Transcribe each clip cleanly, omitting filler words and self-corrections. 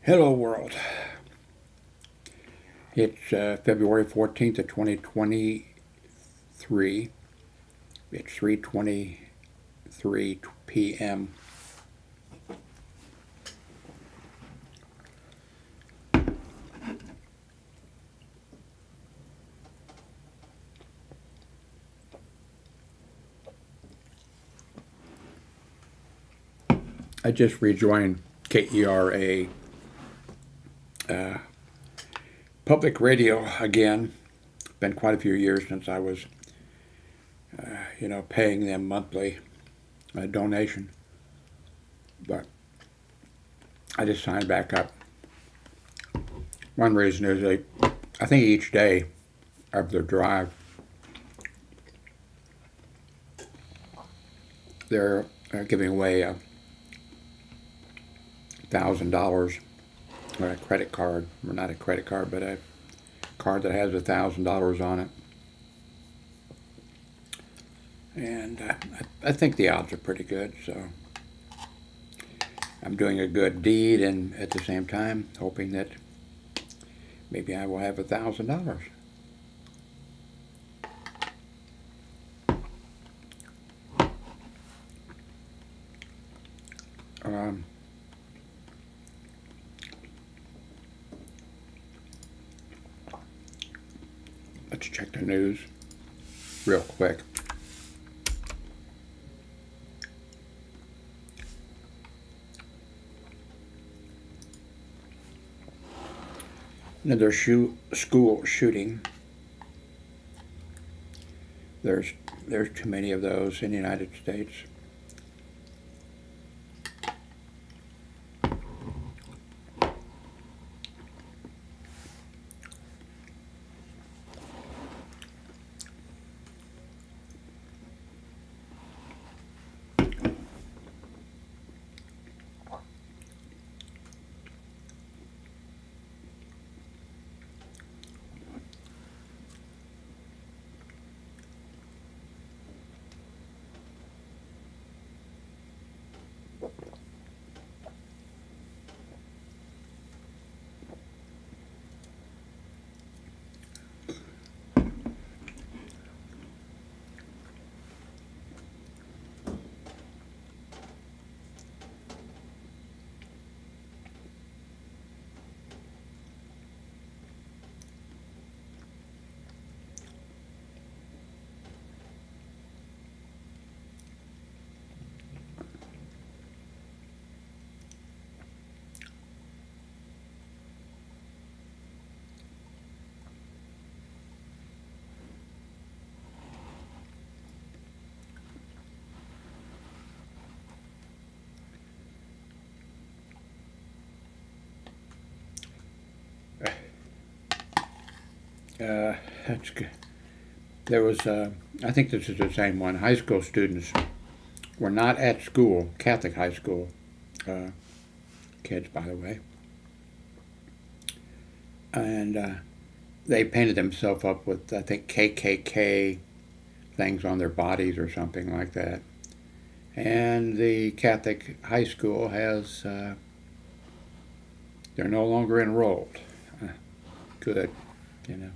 Hello world. It's February 14th of 2023. It's 3:23 p.m. I just rejoined KERA public radio again. Been quite a few years since I was, paying them monthly donation, but I just signed back up. One reason is I think each day of their drive, they're giving away $1,000 or a credit card, or not a credit card, but a card that has $1,000 on it. And I think the odds are pretty good, so I'm doing a good deed, and at the same time hoping that maybe I will have $1,000. Let's check the news real quick. Another school shooting. There's too many of those in the United States. That's good. There was, I think this is the same one. High school students were not at school, Catholic high school kids, by the way, and they painted themselves up with, I think, KKK things on their bodies or something like that. And the Catholic high school has, they're no longer enrolled. Good, you know.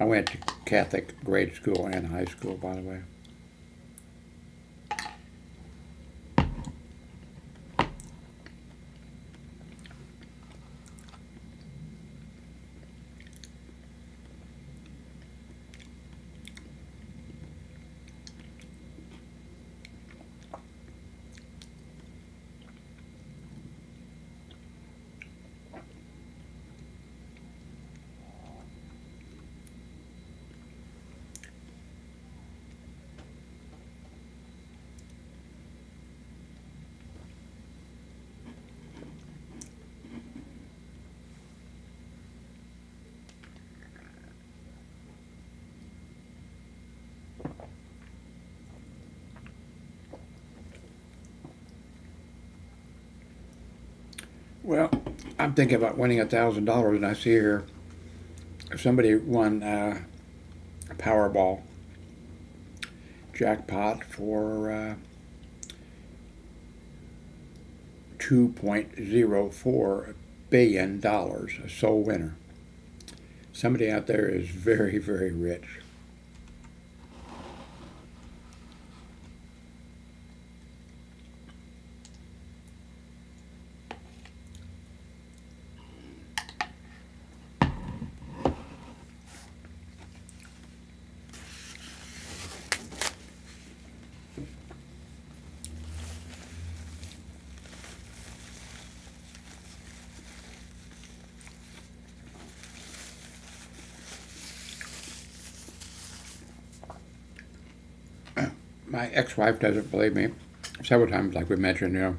I went to Catholic grade school and high school, by the way. Well, I'm thinking about winning $1,000, and I see here if somebody won a Powerball jackpot for 2.04 billion, a sole winner. Somebody out there is very, very rich. My ex-wife doesn't believe me. Several times, like we mentioned,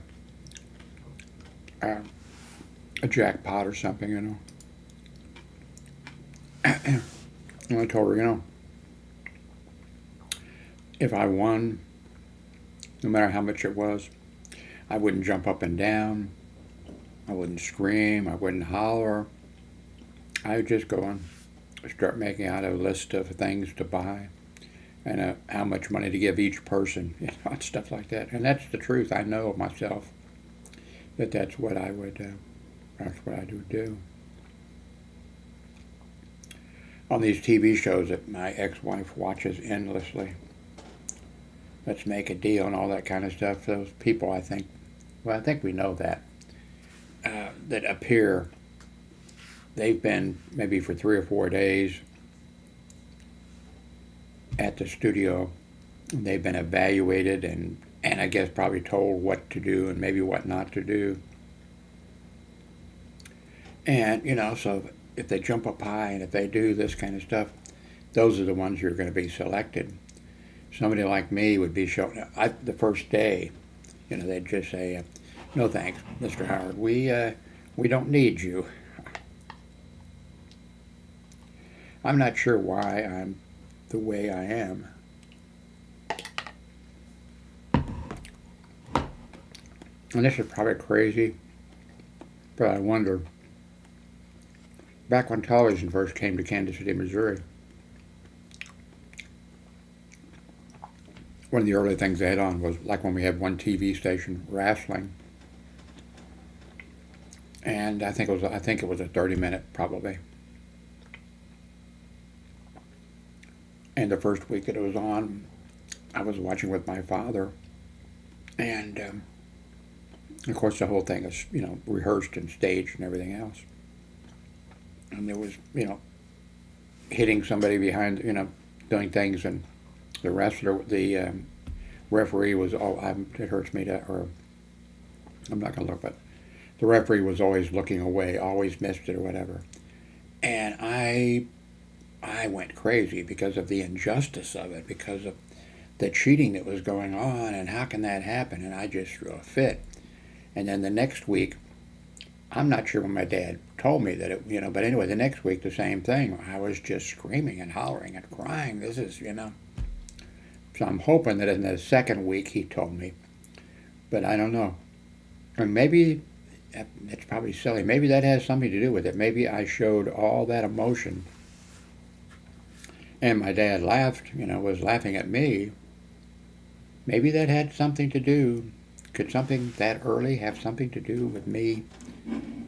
a jackpot or something, And I told her, if I won, no matter how much it was, I wouldn't jump up and down. I wouldn't scream. I wouldn't holler. I would just go and start making out a list of things to buy and how much money to give each person, and stuff like that. And that's the truth. I know of myself that that's what I would do. On these TV shows that my ex-wife watches endlessly, Let's Make a Deal and all that kind of stuff, those people, I think we know that, that appear, they've been maybe for 3 or 4 days at the studio. They've been evaluated and I guess probably told what to do and maybe what not to do. And, so if they jump up high and if they do this kind of stuff, those are the ones who are going to be selected. Somebody like me would be shown, the first day, they'd just say, no thanks, Mr. Howard, we don't need you. I'm not sure why I'm the way I am. And this is probably crazy, but I wonder, back when television first came to Kansas City, Missouri, one of the early things they had on was like when we had one TV station, wrestling. And I think it was a 30-minute probably. And the first week that it was on, I was watching with my father, and of course the whole thing is rehearsed and staged and everything else. And there was hitting somebody behind, doing things, and the referee was it hurts me to, or I'm not gonna look, but the referee was always looking away, always missed it or whatever, and I went crazy because of the injustice of it, because of the cheating that was going on, and how can that happen? And I just threw a fit. And then the next week, I'm not sure when my dad told me that it, but anyway, the next week, the same thing. I was just screaming and hollering and crying. This is, So I'm hoping that in the second week he told me, but I don't know. And maybe, it's probably silly, maybe that has something to do with it. Maybe I showed all that emotion, and my dad laughed, was laughing at me. Maybe that had something to do. Could something that early have something to do with me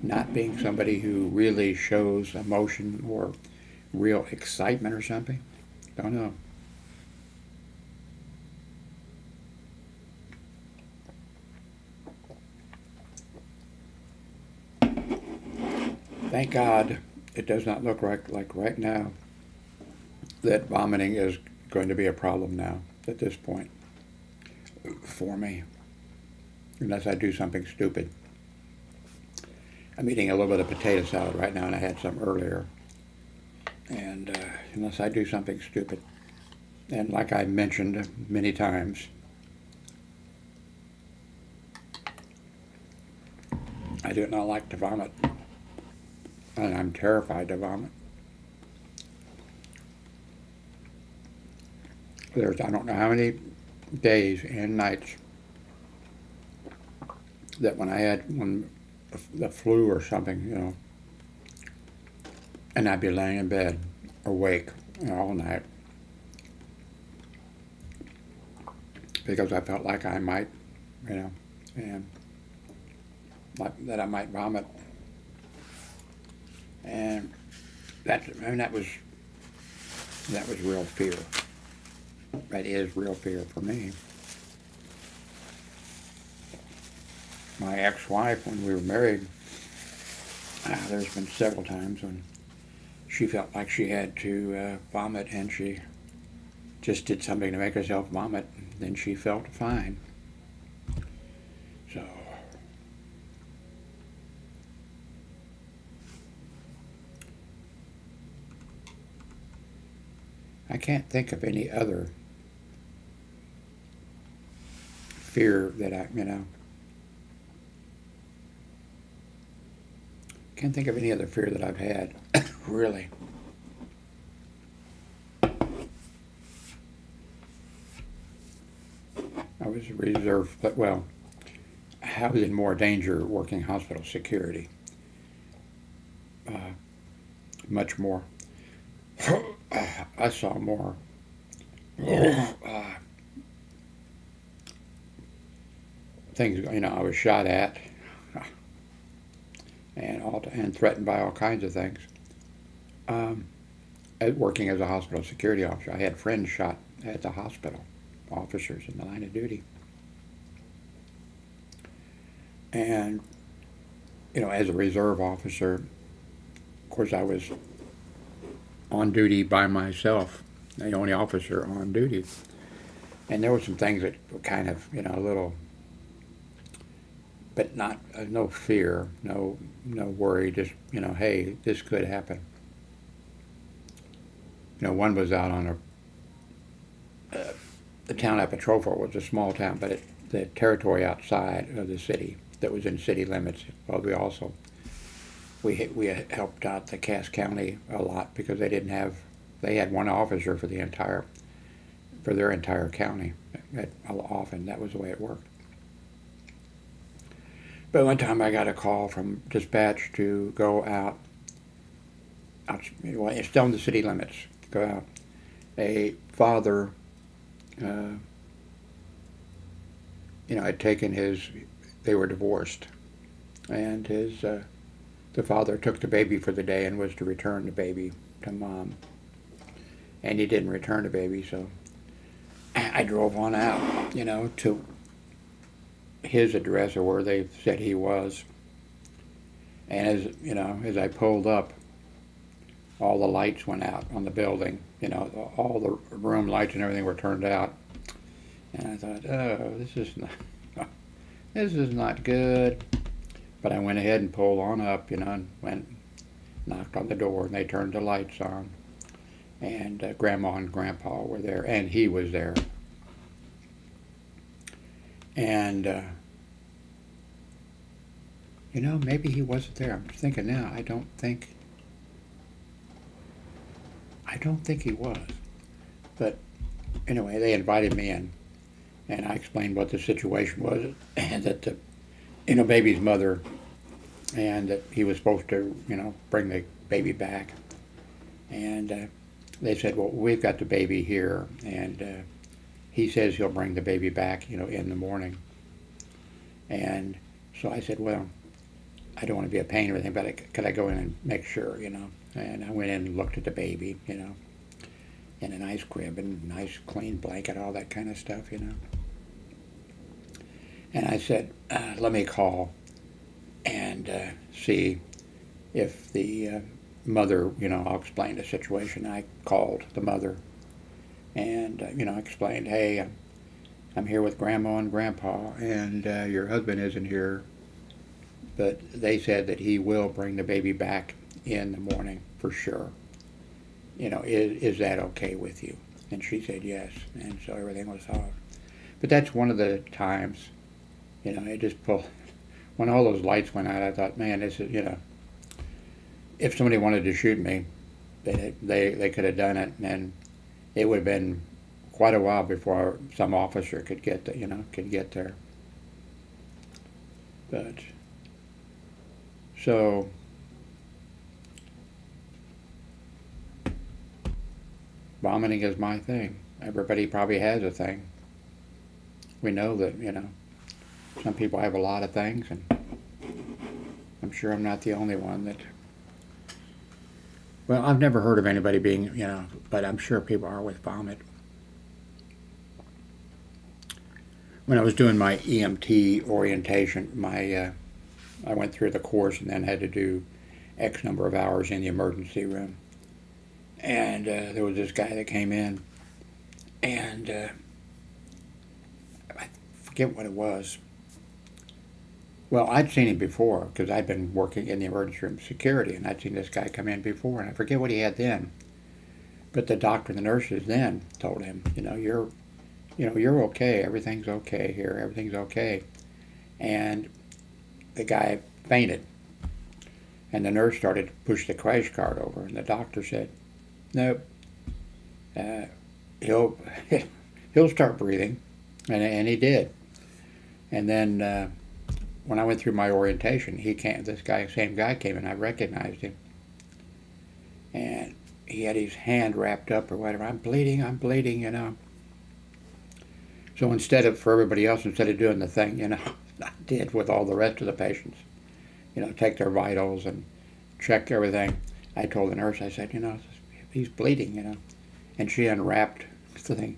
not being somebody who really shows emotion or real excitement or something? Don't know. Thank God it does not look like right now that vomiting is going to be a problem now at this point for me, unless I do something stupid. I'm eating a little bit of potato salad right now, and I had some earlier. And unless I do something stupid, and like I mentioned many times, I do not like to vomit, and I'm terrified to vomit. There's I don't know how many days and nights that when the flu or something, and I'd be laying in bed, awake, all night, because I felt like I might, and like that I might vomit. And that was real fear. That is real fear for me. My ex-wife, when we were married, there's been several times when she felt like she had to vomit, and she just did something to make herself vomit, and then she felt fine. So I can't think of any other fear that can't think of any other fear that I've had, really. I was reserved, but well, I was in more danger working hospital security. Much more. I saw more things. I was shot at and threatened by all kinds of things. Working as a hospital security officer, I had friends shot at the hospital, officers in the line of duty. And as a reserve officer, of course, I was on duty by myself, the only officer on duty. And there were some things that were kind of, a little, but not, no fear, no worry, just, hey, this could happen. One was out on the town I patrolled for was a small town, but the territory outside of the city that was in city limits. Well, we helped out the Cass County a lot because they had one officer for their entire county. Often that was the way it worked. But one time I got a call from dispatch to go out. Well, it's still in the city limits. Go out. A father, had taken they were divorced, and the father took the baby for the day and was to return the baby to mom. And he didn't return the baby, so I drove on out, to his address or where they said he was. And as I pulled up, all the lights went out on the building. All the room lights and everything were turned out. And I thought, oh, this is not good. But I went ahead and pulled on up, and knocked on the door, and they turned the lights on. And Grandma and Grandpa were there, and he was there. And, maybe he wasn't there. I'm thinking now, I don't think he was. But anyway, they invited me in, and I explained what the situation was, and that the baby's mother, and that he was supposed to, bring the baby back. And they said, well, we've got the baby here, and he says he'll bring the baby back, in the morning. And so I said, well, I don't want to be a pain or anything, but could I go in and make sure, And I went in and looked at the baby, in a nice crib and a nice clean blanket, all that kind of stuff, And I said, let me call and see if the mother, I'll explain the situation. I called the mother and, I explained, hey, I'm here with Grandma and Grandpa, and your husband isn't here, but they said that he will bring the baby back in the morning for sure. Is that okay with you? And she said yes, and so everything was solved. But that's one of the times, it just pulled. When all those lights went out, I thought, man, this is, if somebody wanted to shoot me, they could have done it, and it would have been quite a while before some officer could get there. But so vomiting is my thing. Everybody probably has a thing. We know that, some people have a lot of things, and I'm sure I'm not the only one that Well, I've never heard of anybody being, but I'm sure people are with vomit. When I was doing my EMT orientation, I went through the course and then had to do X number of hours in the emergency room. And there was this guy that came in, and I forget what it was. Well, I'd seen him before because I'd been working in the emergency room security, and I'd seen this guy come in before, and I forget what he had then. But the doctor and the nurses then told him, you're okay. Everything's okay here. Everything's okay. And the guy fainted, and the nurse started to push the crash cart over, and the doctor said, "Nope, he'll he'll start breathing," and he did. And then when I went through my orientation, same guy came in. I recognized him, and he had his hand wrapped up or whatever. I'm bleeding. So for everybody else, instead of doing the thing, I did with all the rest of the patients, take their vitals and check everything. I told the nurse, I said, he's bleeding, and she unwrapped the thing.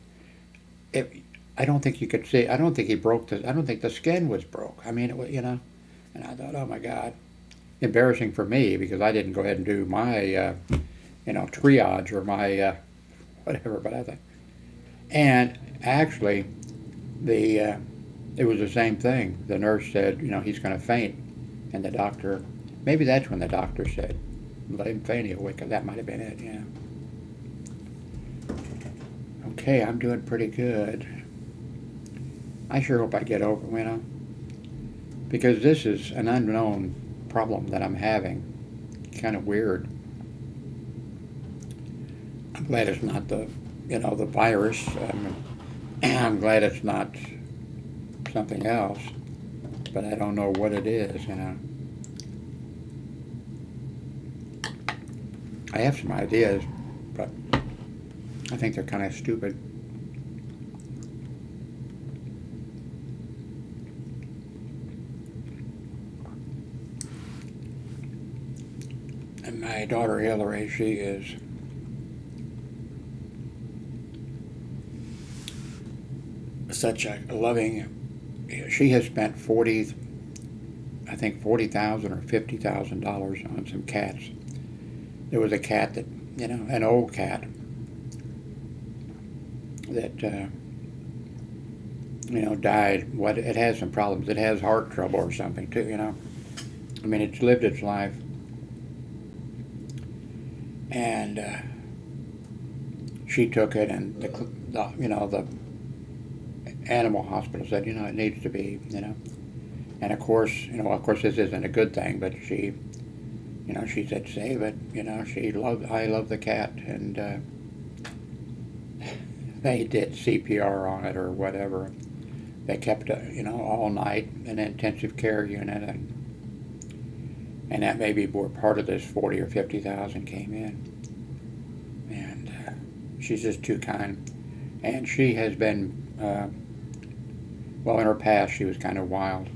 I don't think you could see. I don't think he broke I don't think the skin was broke. I mean, it was, And I thought, oh my God, embarrassing for me because I didn't go ahead and do my, triage or my whatever. But I thought, and actually, it was the same thing. The nurse said, he's going to faint, and the doctor, maybe that's when the doctor said, let him faint, he'll wake up. That might have been it. Yeah. Okay, I'm doing pretty good. I sure hope I get over, because this is an unknown problem that I'm having. Kind of weird. I'm glad it's not the virus. I'm glad it's not something else, but I don't know what it is, I have some ideas, but I think they're kind of stupid. And my daughter Hillary, she is such a loving. She has spent $40,000 or $50,000 on some cats. There was a cat that, an old cat that, died. It has some problems. It has heart trouble or something too. I mean, it's lived its life, and she took it, and the animal hospital said, it needs to be, and of course, this isn't a good thing, but she said, save it, I love the cat, and they did CPR on it or whatever. They kept it, all night in an intensive care unit, and that maybe where part of this 40 or 50,000 came in, and she's just too kind, and she has been. In her past, she was kind of wild.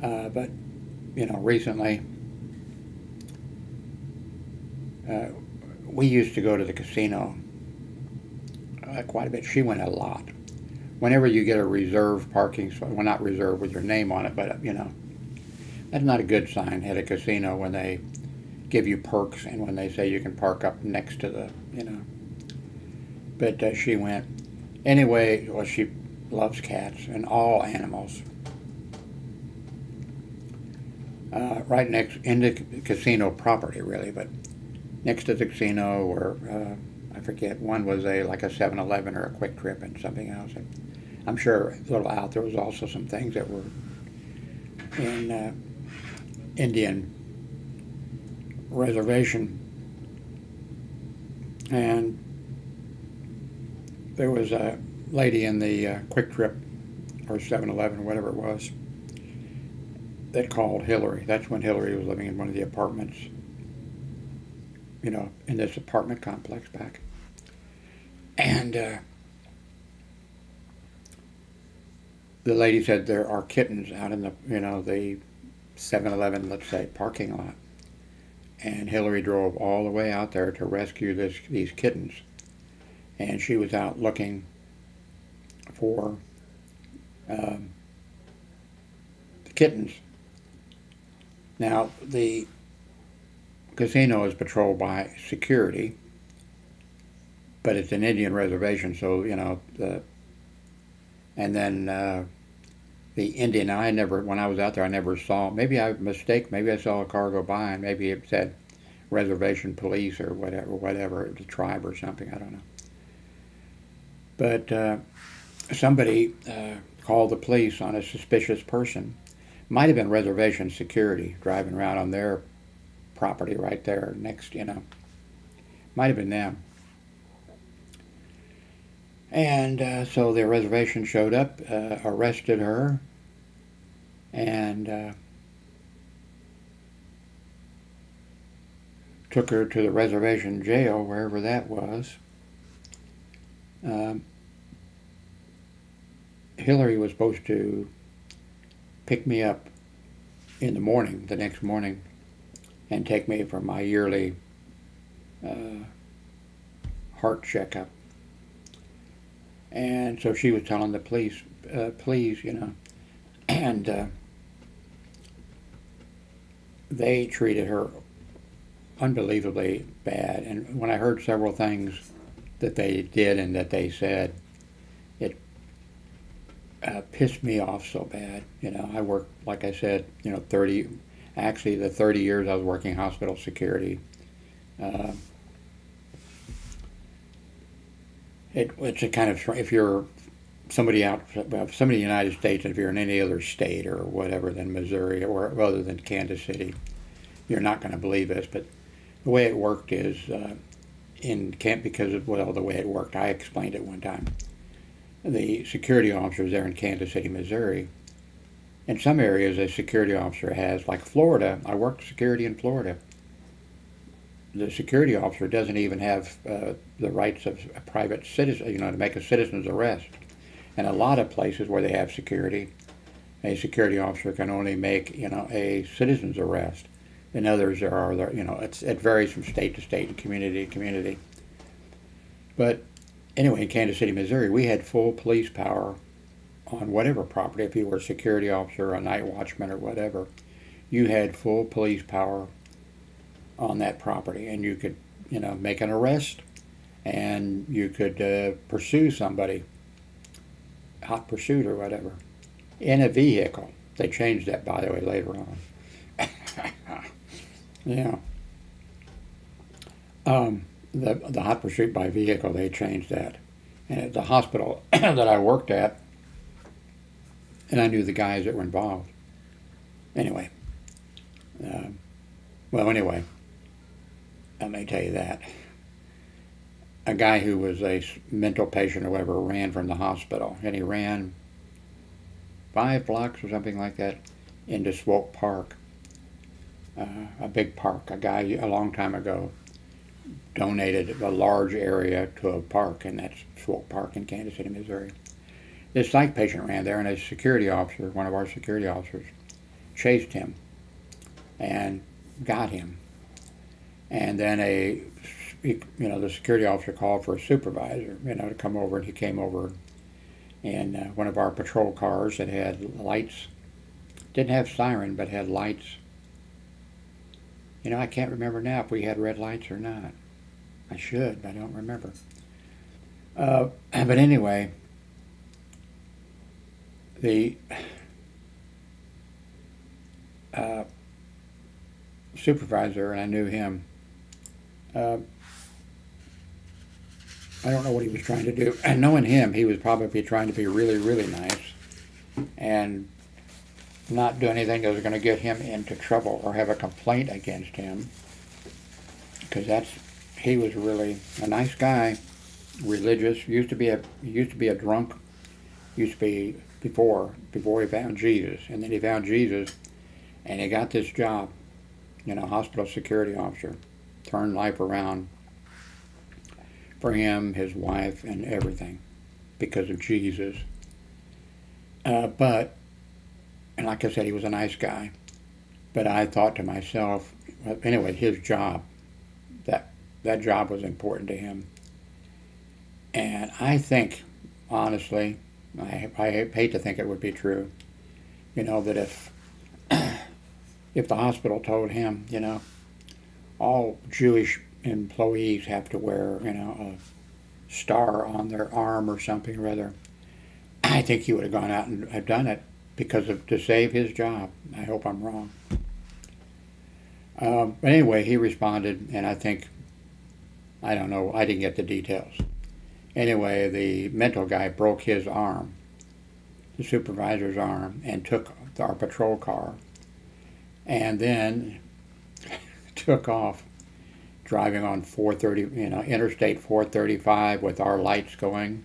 But, recently, we used to go to the casino quite a bit. She went a lot. Whenever you get a reserve parking spot, well, not reserve with your name on it, but, that's not a good sign at a casino when they give you perks and when they say you can park up next to the, But she went. Anyway, well, she loves cats and all animals. Right next in the casino property, really, but next to the casino, or I forget, one was like a 7-Eleven or a Quick Trip and something else. And I'm sure a little out there was also some things that were in Indian reservation, and there was a lady in the Quick Trip or 7-Eleven, whatever it was, that called Hillary. That's when Hillary was living in one of the apartments, in this apartment complex back. And the lady said there are kittens out in the, the 7-Eleven, let's say, parking lot. and Hillary drove all the way out there to rescue these kittens. And she was out looking for the kittens. Now, the casino is patrolled by security, but it's an Indian reservation, so, and then the Indian, when I was out there, I never saw, maybe I saw a car go by and maybe it said reservation police or whatever, the tribe or something, I don't know. But somebody called the police on a suspicious person. Might have been reservation security driving around on their property right there next, Might have been them. And so the reservation showed up, arrested her, and took her to the reservation jail, wherever that was. Hillary was supposed to pick me up in the morning, the next morning, and take me for my yearly heart checkup. And so she was telling the police, please, and they treated her unbelievably bad. And when I heard several things that they did and that they said, it pissed me off so bad. I worked, like I said, the 30 years I was working hospital security. It's a kind of, if you're somebody in the United States, if you're in any other state or whatever than Missouri or other than Kansas City, you're not going to believe this, but the way it worked is the way it worked, I explained it one time. The security officers there in Kansas City, Missouri, in some areas a security officer has, like Florida, I worked security in Florida. The security officer doesn't even have the rights of a private citizen, to make a citizen's arrest. And a lot of places where they have security, a security officer can only make, a citizen's arrest. In others, it varies from state to state and community to community. But anyway, in Kansas City, Missouri, we had full police power on whatever property. If you were a security officer, a night watchman, or whatever, you had full police power on that property, and you could, make an arrest, and you could pursue somebody, hot pursuit or whatever, in a vehicle. They changed that, by the way, later on. Yeah. The hot pursuit by vehicle, they changed that. And at the hospital that I worked at, and I knew the guys that were involved. Anyway. Let me tell you that. A guy who was a mental patient or whatever ran from the hospital, and he ran 5 blocks or something like that into Swope Park, a big park. A guy a long time ago donated a large area to a park, and that's Swope Park in Kansas City, Missouri. This psych patient ran there, and a security officer, one of our security officers, chased him and got him. And then the security officer called for a supervisor, to come over, and he came over in one of our patrol cars that had lights. Didn't have siren, but had lights. I can't remember now if we had red lights or not. I should, but I don't remember. But anyway, the supervisor, and I knew him, I don't know what he was trying to do. And knowing him, he was probably trying to be really, really nice and not do anything that was going to get him into trouble or have a complaint against him, because he was really a nice guy, religious. Used to be a drunk. Used to be before he found Jesus, and then he found Jesus, and he got this job, hospital security officer, turned life around for him, his wife, and everything because of Jesus. And like I said, he was a nice guy. But I thought to myself, anyway, his job, that job was important to him. And I think, honestly, I hate to think it would be true, that if the hospital told him, all Jewish employees have to wear, a star on their arm or something or other, I think he would have gone out and have done it to save his job. I hope I'm wrong. But anyway, he responded, and I don't know, I didn't get the details. Anyway, the mental guy broke his arm, the supervisor's arm, and took our patrol car, and then took off driving on 430, Interstate 435 with our lights going,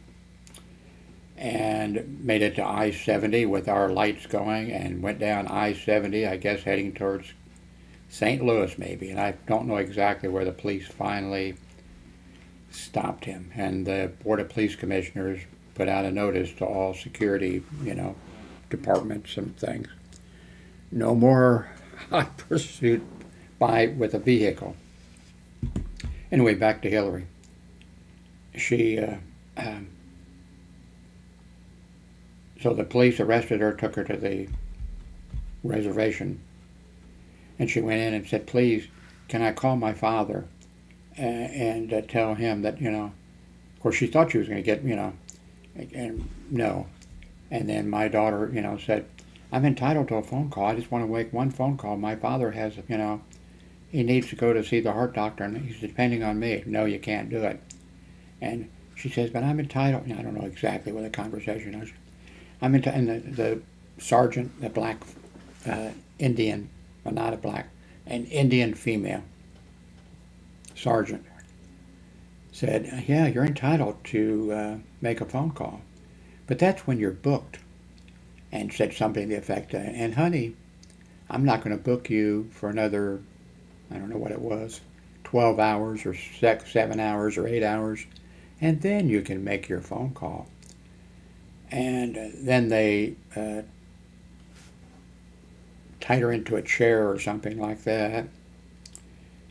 and made it to I-70 with our lights going, and went down I-70, I guess heading towards St. Louis maybe, and I don't know exactly where the police finally stopped him. And the Board of Police Commissioners put out a notice to all security, departments and things. No more hot pursuit with a vehicle. Anyway, back to Hillary. She, so the police arrested her, took her to the reservation, and she went in and said, "Please, can I call my father and tell him that, of course she thought she was going to get, and no." And then my daughter, said, "I'm entitled to a phone call. I just want to make one phone call. My father has, he needs to go to see the heart doctor, and he's depending on me." "No, you can't do it." And she says, "But I'm entitled." I don't know exactly what the conversation is. And the sergeant, the black Indian, well, not a black, an Indian female sergeant, said, "Yeah, you're entitled to make a phone call, but that's when you're booked," and said something to the effect, "And honey, I'm not going to book you for another," I don't know what it was, 12 hours or 7 hours or 8 hours, and then you can make your phone call. And then they tied her into a chair or something like that.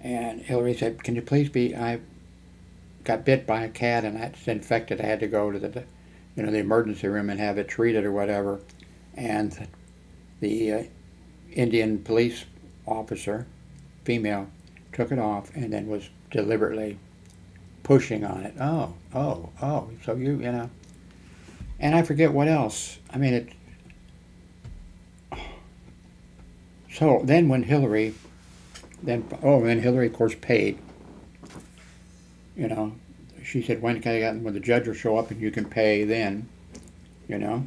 And Hillary said, "Can you please I got bit by a cat and it's infected. I had to go to the emergency room and have it treated or whatever." And the Indian police officer, female, took it off and then was deliberately pushing on it. Oh, so and I forget what else. I mean, so then when Hillary, of course, paid, she said, when the judge will show up and you can pay then, or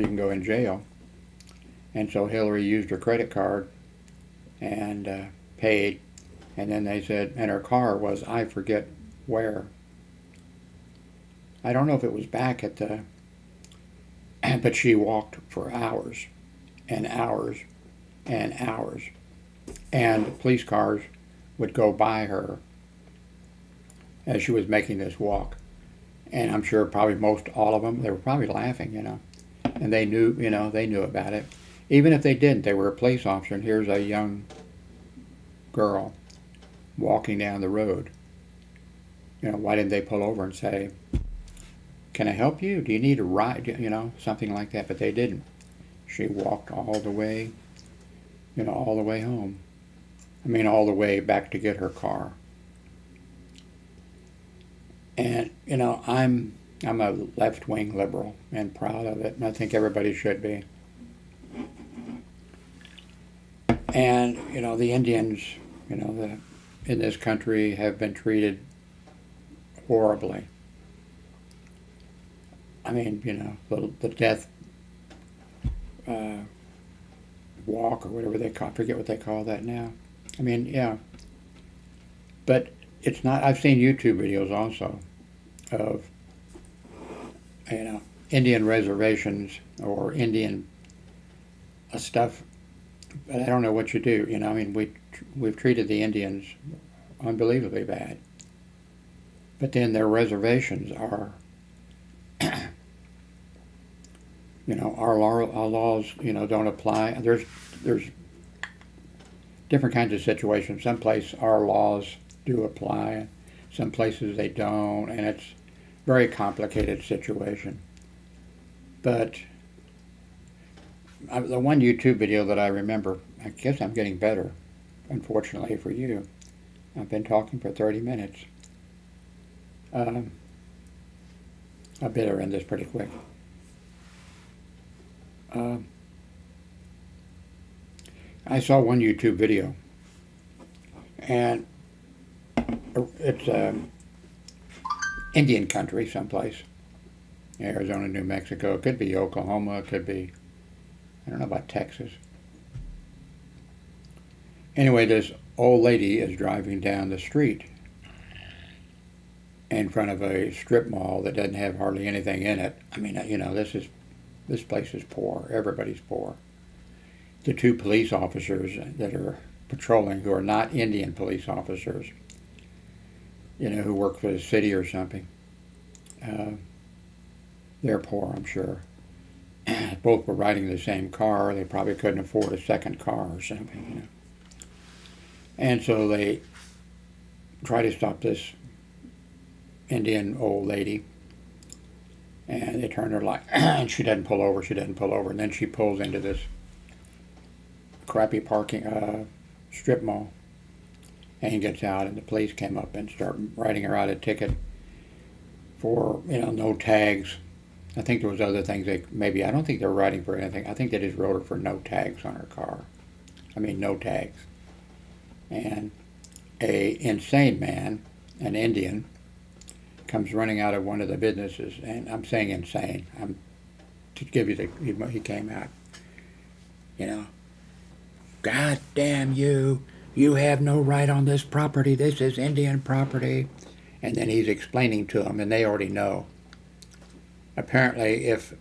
you can go in jail. And so Hillary used her credit card and paid, and then they said, and her car was, I forget where. I don't know if it was back at but she walked for hours and hours and hours. And police cars would go by her as she was making this walk. And I'm sure probably all of them, they were probably laughing, and they knew about it. Even if they didn't, they were a police officer, and here's a young girl walking down the road. Why didn't they pull over and say, "Can I help you? Do you need a ride?" Something like that. But they didn't. She walked all the way, all the way home. I mean, all the way back to get her car. And, I'm a left-wing liberal and proud of it, and I think everybody should be. And, the Indians, in this country have been treated horribly. I mean, the death walk or whatever they call, I forget what they call that now. I mean, yeah. But it's not, I've seen YouTube videos also of, Indian reservations or Indian stuff, but I don't know what you do, I mean, we've treated the Indians unbelievably bad. But then their reservations are, our laws, don't apply. There's different kinds of situations. Some places our laws do apply, some places they don't, and it's a very complicated situation. But the one YouTube video that I remember, I guess I'm getting better, unfortunately for you. I've been talking for 30 minutes. I better end this pretty quick. I saw one YouTube video, and it's Indian country someplace. Arizona, New Mexico. It could be Oklahoma. It could be, I don't know about Texas. Anyway, this old lady is driving down the street in front of a strip mall that doesn't have hardly anything in it. I mean, you know, this place is poor. Everybody's poor. The two police officers that are patrolling, who are not Indian police officers, you know, who work for the city or something, they're poor, I'm sure. Both were riding the same car. They probably couldn't afford a second car or something, you know. And so they try to stop this Indian old lady, and they turn her light, and she doesn't pull over. And then she pulls into this crappy parking strip mall and gets out, and the police came up and start writing her out a ticket for, you know, no tags. I think there was other things I don't think they were writing for anything. I think they just wrote her for no tags on her car. I mean, no tags. And a insane man, an Indian, comes running out of one of the businesses, and I'm saying insane. To give you he came out, you know, God damn you, you have no right on this property. This is Indian property. And then he's explaining to them, and they already know. Apparently, if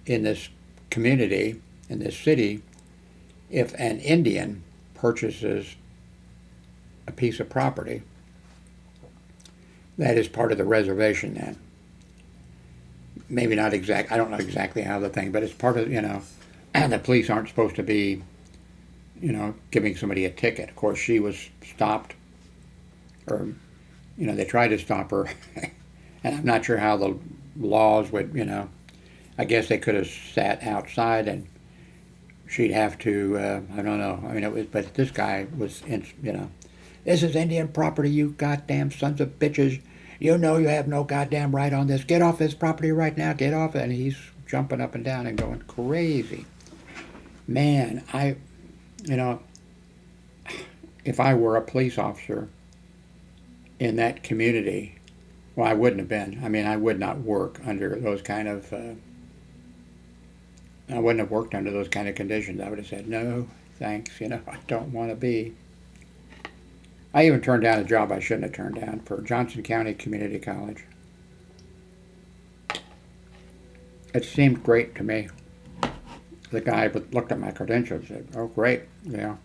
in this community, in this city, if an Indian purchases a piece of property, that is part of the reservation then. Maybe not exact, I don't know exactly how the thing, but it's part of, you know, the police aren't supposed to be, you know, giving somebody a ticket. Of course, she was stopped, or, you know, they tried to stop her, and I'm not sure how the laws would, you know, I guess they could have sat outside and she'd have to, I don't know, I mean, it was, but this guy was, you know, this is Indian property, you goddamn sons of bitches. You know you have no goddamn right on this. Get off this property right now, get off it. And he's jumping up and down and going crazy. Man, you know, if I were a police officer in that community, well, I wouldn't have been. I mean, I would not work under those kind of, I wouldn't have worked under those kind of conditions. I would have said, no, thanks, you know, I don't want to be. I even turned down a job I shouldn't have turned down for Johnson County Community College. It seemed great to me. The guy looked at my credentials and said, oh, great, you know,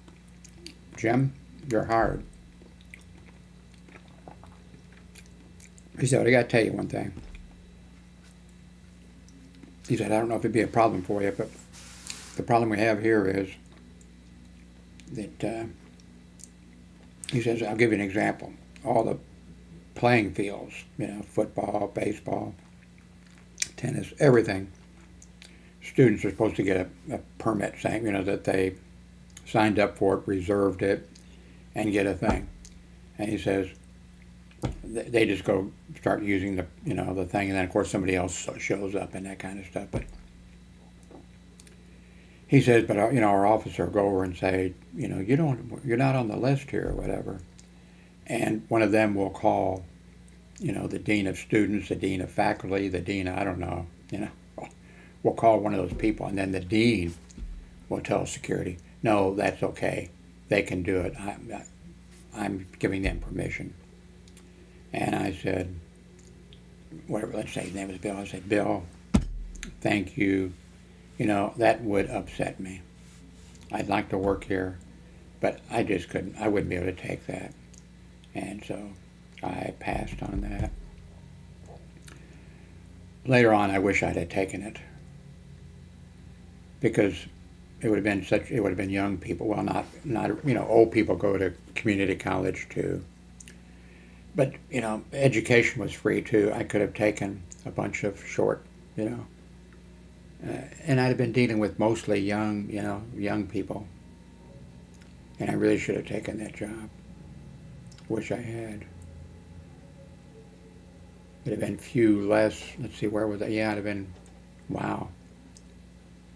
Jim, you're hired. He said, I got to tell you one thing. He said, I don't know if it'd be a problem for you, but the problem we have here is that, he says, I'll give you an example. All the playing fields, you know, football, baseball, tennis, everything, students are supposed to get a permit saying, you know, that they signed up for it, reserved it, and get a thing. And he says, they just go start using the, you know, the thing, and then of course somebody else shows up and that kind of stuff. But he says, but you know, our officer will go over and say, you know, you're not on the list here or whatever. And one of them will call, you know, the dean of students, the dean of faculty, the dean, I don't know, you know, will call one of those people, and then the dean will tell security, no, that's okay, they can do it. I'm giving them permission. And I said, whatever, let's say his name was Bill. I said, Bill, thank you. You know, that would upset me. I'd like to work here, but I just couldn't, I wouldn't be able to take that. And so I passed on that. Later on, I wish I'd have taken it, because it would have been young people. Well, not old people go to community college too. But education was free too. I could have taken a bunch of short, and I'd have been dealing with mostly young people. And I really should have taken that job. Wish I had. It'd have been few less. Let's see, where was that? Yeah, it'd have been, wow.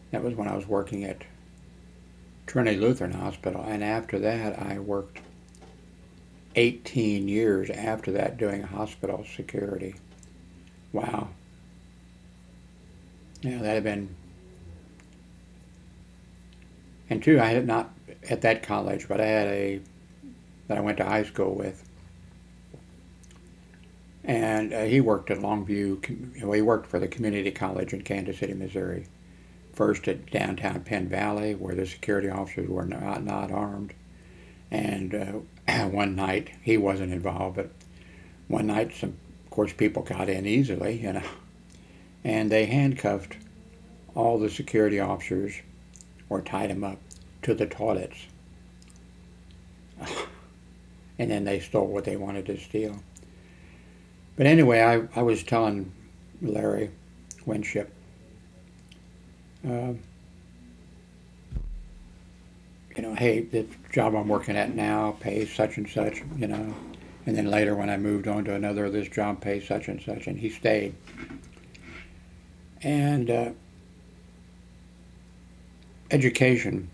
That was when I was working at Trinity Lutheran Hospital. And after that, I worked 18 years after that doing hospital security. Wow. Yeah, that'd have been. And two, I had not at that college, but I had that I went to high school with. And he worked at Longview. He worked for the community college in Kansas City, Missouri. First at downtown Penn Valley, where the security officers were not armed. And one night, he wasn't involved, but one night, of course, people got in easily, and they handcuffed all the security officers or tied them up to the toilets. And then they stole what they wanted to steal. But anyway, I was telling Larry Winship, hey, the job I'm working at now pays such and such, and then later when I moved on to another, this job pays such and such, and he stayed. And education,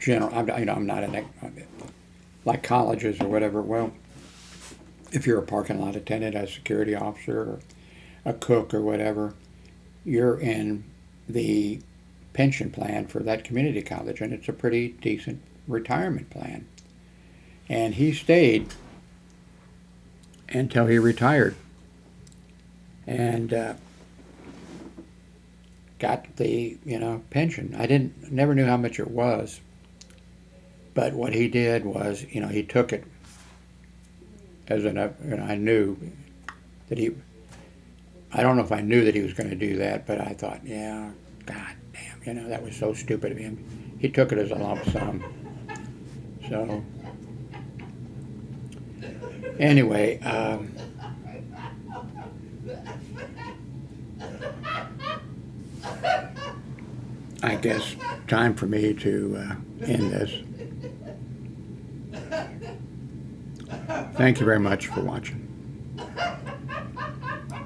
general, I'm not like colleges or whatever. Well, if you're a parking lot attendant, a security officer, or a cook or whatever, you're in the pension plan for that community college, and it's a pretty decent retirement plan. And he stayed until he retired and got the pension. I never knew how much it was, but what he did was he took it as I knew that I don't know if I knew that he was going to do that, but I thought, yeah, God damn, that was so stupid of him. He took it as a lump sum. So, anyway, I guess time for me to end this. Thank you very much for watching.